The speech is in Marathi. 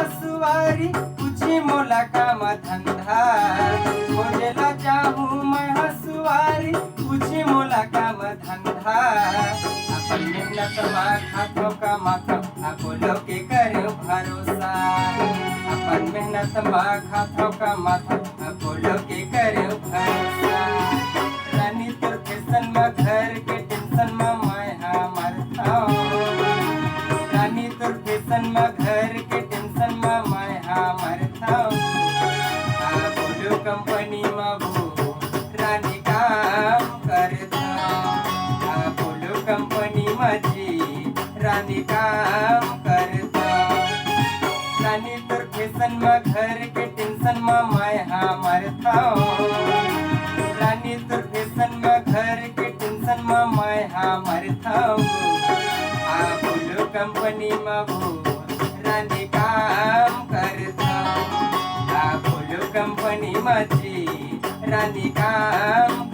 हसुआरी पूछी मोला काम धंधा खोजेला चाहूँ मैं हसुआरी पूछी मोला काम धंधा अपन मेहनत खातो कमातो बोलो के करो भरोसा अपन मेहनत खातो कमातो बोलो के करो भरोसा रानी तोर फैशन में घर के टेंशन में मैं मरता रानी तोर फैशन में घर के टेंशन में मैं मरता बोलो कंपनी में वो रानी काम करता बोलो कंपनी में जी रानी काम करता रानी तोर फैशन में घर के टेंशन में मैं मरता रानी तोर फैशन में घर के टेंशन में मैं मरता बोलो कंपनी में वो रानी काम करता बोलो कंपनी में जी रानी काम